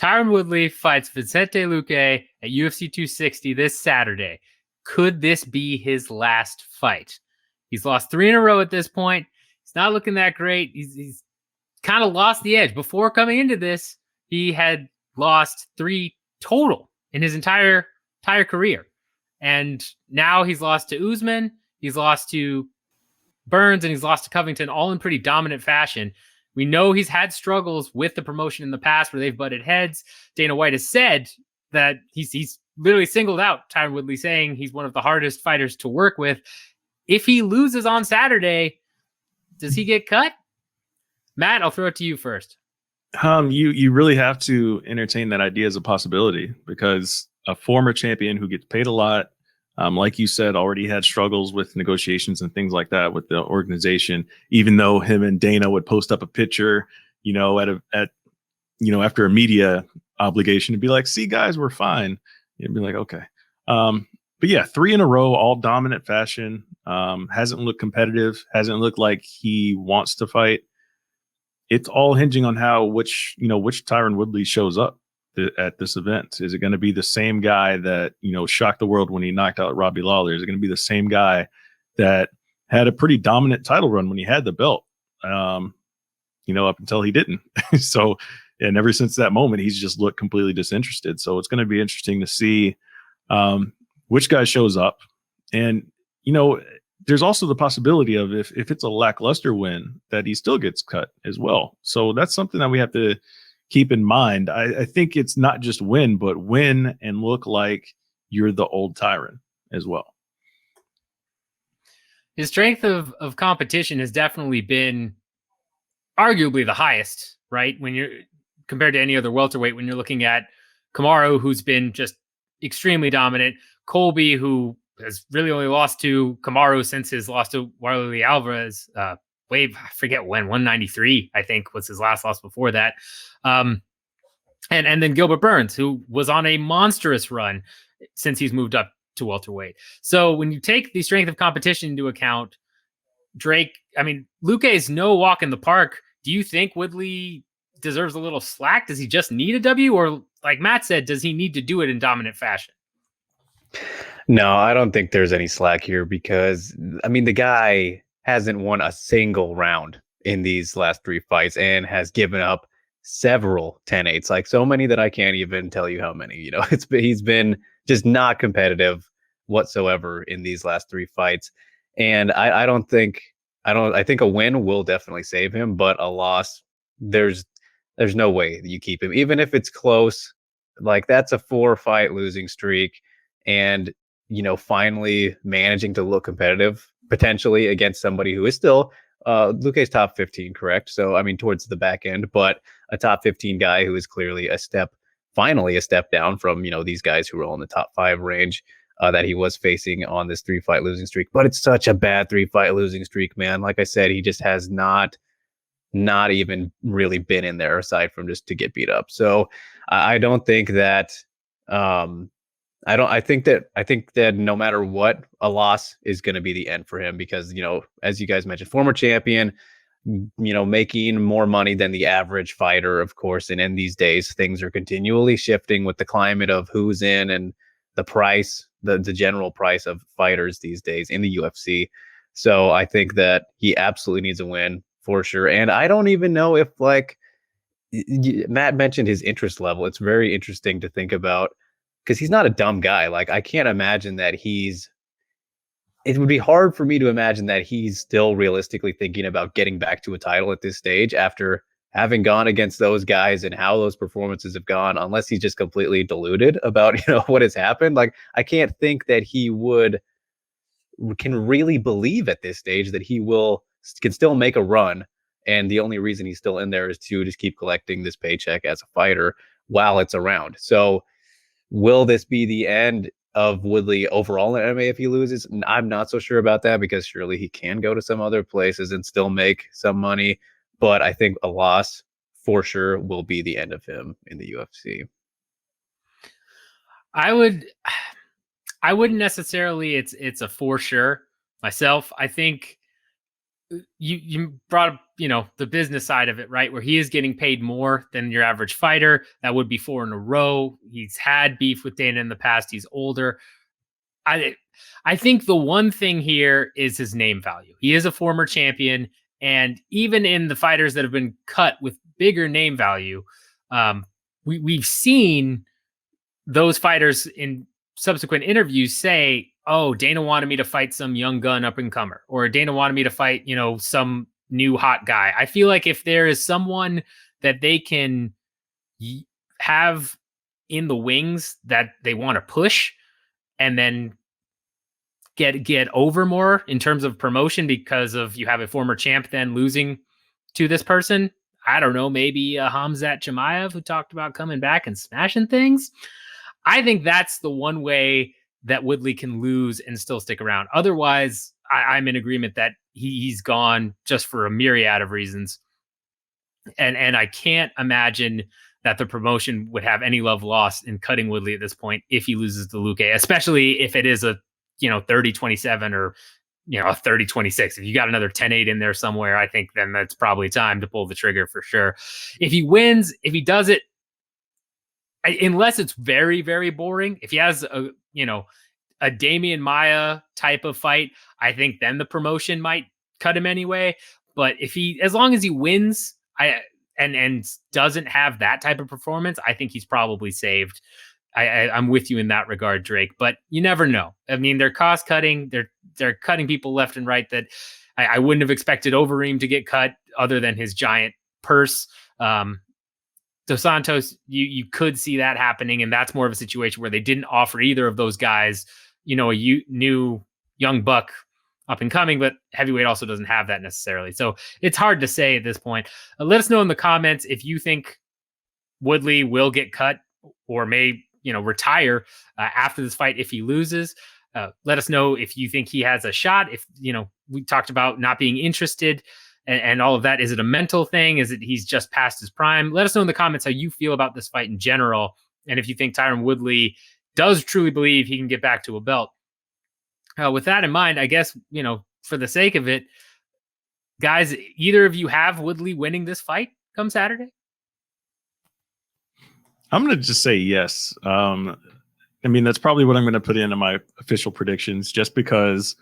Tyron Woodley fights Vicente Luque at UFC 260 this Saturday. Could this be his last fight? He's lost 3 in a row at this point. He's not looking that great. He's kind of lost the edge. Before coming into this, he had lost 3 total in his entire career. And now he's lost to Usman, he's lost to Burns, and he's lost to Covington, all in pretty dominant fashion. We know he's had struggles with the promotion in the past where they've butted heads. Dana White has said that he's literally singled out Tyron Woodley, saying he's one of the hardest fighters to work with. If he loses on Saturday, does he get cut? Matt, I'll throw it to you first. You really have to entertain that idea as a possibility, because a former champion who gets paid a lot, like you said, already had struggles with negotiations and things like that with the organization, even though him and Dana would post up a picture, after a media obligation to be like, see guys, we're fine. You'd be like, okay. But yeah, 3 in a row, all dominant fashion. Hasn't looked competitive, hasn't looked like he wants to fight. It's all hinging on which Tyron Woodley shows up at this event. Is it going to be the same guy that, shocked the world when he knocked out Robbie Lawler? Is it going to be the same guy that had a pretty dominant title run when he had the belt, up until he didn't? So, and ever since that moment, he's just looked completely disinterested. So it's going to be interesting to see which guy shows up. And, there's also the possibility of if it's a lackluster win, that he still gets cut as well. So that's something that we have to keep in mind. I think it's not just win, but win and look like you're the old Tyron as well. His strength of competition has definitely been arguably the highest, right? When you're compared to any other welterweight, when you're looking at Kamaru, who's been just extremely dominant, Colby, who has really only lost to Kamaru since his loss to Warley Alvarez, I forget when, 193, I think, was his last loss before that. And then Gilbert Burns, who was on a monstrous run since he's moved up to welterweight. So when you take the strength of competition into account, Luque is no walk in the park. Do you think Woodley deserves a little slack? Does he just need a W? Or like Matt said, does he need to do it in dominant fashion? No, I don't think there's any slack here, because the guy hasn't won a single round in these last 3 fights and has given up several 10-8s, like so many that I can't even tell you how many. He's been just not competitive whatsoever in these last 3 fights. And I think a win will definitely save him, but a loss, there's no way that you keep him, even if it's close. Like, that's a 4-fight losing streak, and finally managing to look competitive potentially against somebody who is still Luque's top 15, correct? So towards the back end, but a top 15 guy who is clearly finally a step down from these guys who were all in the top 5 range that he was facing on this 3-fight losing streak. But it's such a bad 3-fight losing streak, man. Like I said, he just has not even really been in there aside from just to get beat up. So I don't think that I think that no matter what, a loss is going to be the end for him, because, as you guys mentioned, former champion, making more money than the average fighter, of course. And in these days, things are continually shifting with the climate of who's in and the price, the general price of fighters these days in the UFC. So I think that he absolutely needs a win for sure. And I don't even know if, like Matt mentioned, his interest level. It's very interesting to think about, because he's not a dumb guy. Like, I can't imagine that it would be hard for me to imagine that he's still realistically thinking about getting back to a title at this stage after having gone against those guys and how those performances have gone, unless he's just completely deluded about, what has happened. Like, I can't think that he can really believe at this stage that he can still make a run. And the only reason he's still in there is to just keep collecting this paycheck as a fighter while it's around. So will this be the end of Woodley overall in MMA if he loses? I'm not so sure about that, because surely he can go to some other places and still make some money. But I think a loss for sure will be the end of him in the UFC. I wouldn't necessarily, it's a for sure myself. I think you brought up, the business side of it, right? Where he is getting paid more than your average fighter. That would be 4 in a row. He's had beef with Dana in the past. He's older. I think the one thing here is his name value. He is a former champion. And even in the fighters that have been cut with bigger name value, we've seen those fighters in subsequent interviews say, oh, Dana wanted me to fight some young gun up and comer, or Dana wanted me to fight, some new hot guy. I feel like if there is someone that they can have in the wings that they want to push and then get over more in terms of promotion because of you have a former champ then losing to this person. I don't know, maybe Hamzat Chimaev, who talked about coming back and smashing things. I think that's the one way that Woodley can lose and still stick around. Otherwise, I'm in agreement that he's gone just for a myriad of reasons. And I can't imagine that the promotion would have any love lost in cutting Woodley at this point if he loses to Luque, especially if it is a 30-27 or a 30-26. If you got another 10-8 in there somewhere, I think then that's probably time to pull the trigger for sure. If he wins, if he does it, unless it's very, very boring, if he has a Damian Maia type of fight, I think then the promotion might cut him anyway. But as long as he wins, and doesn't have that type of performance, I think he's probably saved. I'm with you in that regard, Drake, but you never know. I mean, they're cost cutting. They're cutting people left and right that I wouldn't have expected Overeem to get cut other than his giant purse. Dos Santos, you could see that happening. And that's more of a situation where they didn't offer either of those guys, a new young buck up and coming, but heavyweight also doesn't have that necessarily. So it's hard to say at this point. Let us know in the comments if you think Woodley will get cut or may, retire after this fight if he loses. Let us know if you think he has a shot. If, we talked about not being interested and all of that. Is it a mental thing? Is it he's just past his prime? Let us know in the comments how you feel about this fight in general. And if you think Tyron Woodley does truly believe he can get back to a belt. With that in mind, I guess, for the sake of it, guys, either of you have Woodley winning this fight come Saturday? I'm going to just say yes. That's probably what I'm going to put into my official predictions, just because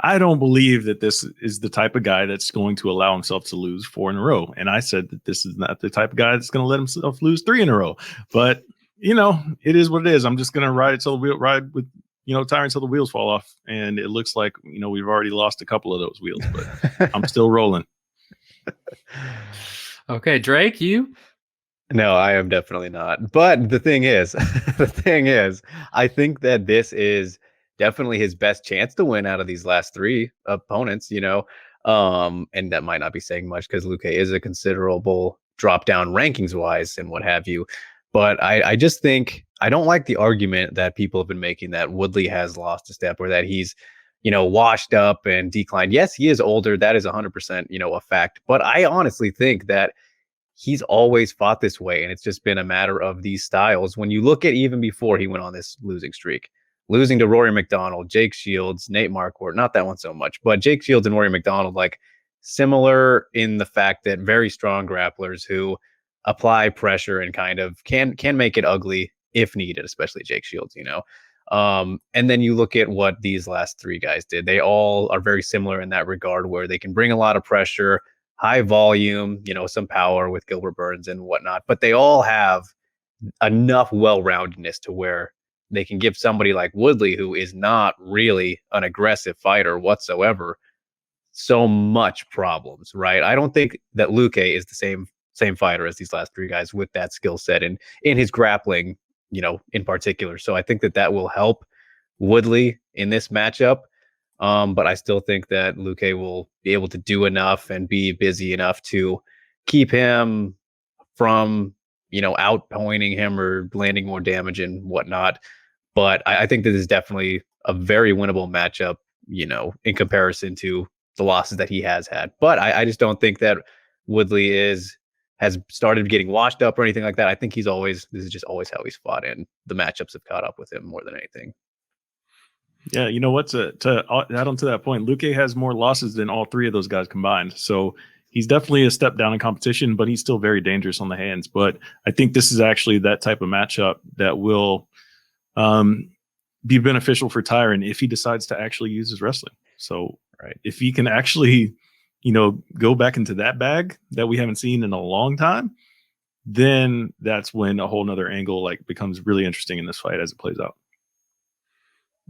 I don't believe that this is the type of guy that's going to allow himself to lose 4 in a row. And I said that this is not the type of guy that's going to let himself lose 3 in a row. But, it is what it is. I'm just going to ride with Tyron till the wheels fall off. And it looks like, we've already lost a couple of those wheels, but I'm still rolling. Okay, Drake, you? No, I am definitely not. But the thing is, I think that this is definitely his best chance to win out of these last 3 opponents, and that might not be saying much because Luque is a considerable drop down rankings wise and what have you. But I just think I don't like the argument that people have been making that Woodley has lost a step or that he's, washed up and declined. Yes, he is older. That is 100%, a fact. But I honestly think that he's always fought this way. And it's just been a matter of these styles. When you look at even before he went on this losing streak, losing to Rory McDonald, Jake Shields, Nate Marquardt, not that one so much, but Jake Shields and Rory McDonald, like similar in the fact that very strong grapplers who apply pressure and kind of can make it ugly if needed, especially Jake Shields, and then you look at what these last 3 guys did. They all are very similar in that regard, where they can bring a lot of pressure, high volume, some power with Gilbert Burns and whatnot, but they all have enough well-roundedness to where they can give somebody like Woodley, who is not really an aggressive fighter whatsoever, so much problems, right? I don't think that Luque is the same fighter as these last 3 guys with that skill set and in his grappling, in particular. So I think that will help Woodley in this matchup. But I still think that Luque will be able to do enough and be busy enough to keep him from, outpointing him or landing more damage and whatnot. But I think this is definitely a very winnable matchup, in comparison to the losses that he has had. But I just don't think that Woodley has started getting washed up or anything like that. I think this is just always how he's fought, and the matchups have caught up with him more than anything. Yeah, you know what? To add on to that point, Luque has more losses than all three of those guys combined. So he's definitely a step down in competition, but he's still very dangerous on the hands. But I think this is actually that type of matchup that will be beneficial for Tyron if he decides to actually use his wrestling. So if he can actually, go back into that bag that we haven't seen in a long time, then that's when a whole nother angle like becomes really interesting in this fight as it plays out.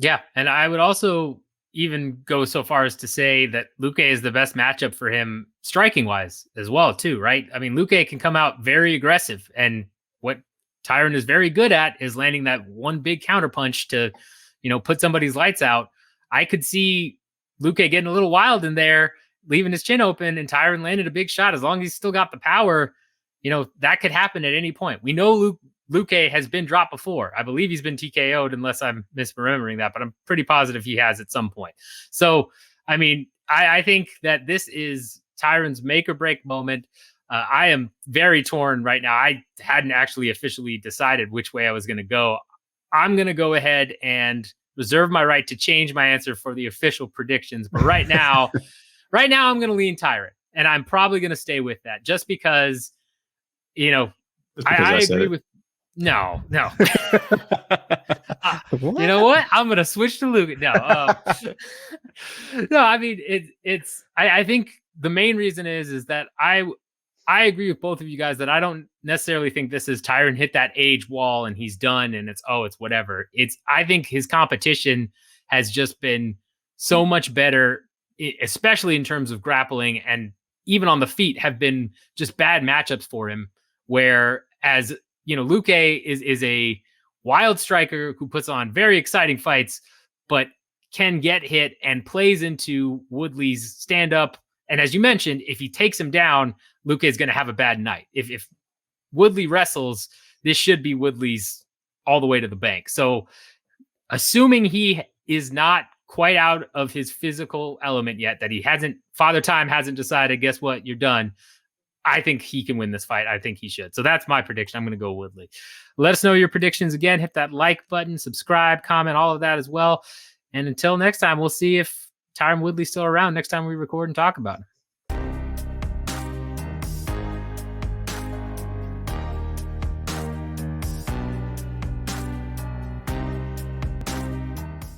Yeah, and I would also even go so far as to say that Luque is the best matchup for him striking wise as well, too, right? I mean, Luque can come out very aggressive, and what Tyron is very good at is landing that one big counterpunch to, put somebody's lights out. I could see Luque getting a little wild in there, leaving his chin open, and Tyron landed a big shot. As long as he's still got the power, that could happen at any point. We know Luque has been dropped before. I believe he's been TKO'd, unless I'm misremembering that, but I'm pretty positive he has at some point. So, I mean, I think that this is Tyron's make or break moment. I am very torn right now. I hadn't actually officially decided which way I was going to go. I'm going to go ahead and reserve my right to change my answer for the official predictions. But right now, I'm going to lean Tyron, and I'm probably going to stay with that just because, I agree with. No. You know what? I'm gonna switch to Luke. No, no. I mean, I think the main reason is that I agree with both of you guys that I don't necessarily think this is Tyron hit that age wall and he's done and it's whatever. I think his competition has just been so much better, especially in terms of grappling, and even on the feet have been just bad matchups for him. Whereas Luque is a wild striker who puts on very exciting fights, but can get hit and plays into Woodley's stand-up. And as you mentioned, if he takes him down, Luque is going to have a bad night. If Woodley wrestles, this should be Woodley's all the way to the bank. So assuming he is not quite out of his physical element yet, that Father Time hasn't decided, guess what, you're done, I think he can win this fight. I think he should. So that's my prediction. I'm going to go Woodley. Let us know your predictions again. Hit that like button, subscribe, comment, all of that as well. And until next time, we'll see if Tyron Woodley's still around next time we record and talk about him.